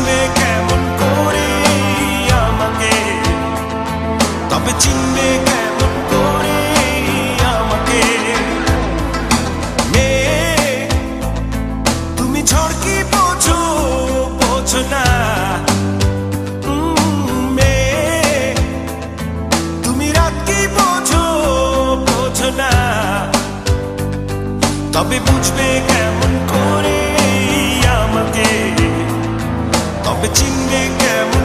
বুঝবে কেমন করে আমাকে, তবে চিনবে কেমন করে আমাকে। মেয়ে তুমি ঝড় কি বোঝো, বোঝো না। মেয়ে তুমি রাত কি বোঝো, বোঝো না। তবে বুঝবে কেমন করে আমাকে, তবে চিনবে কেমন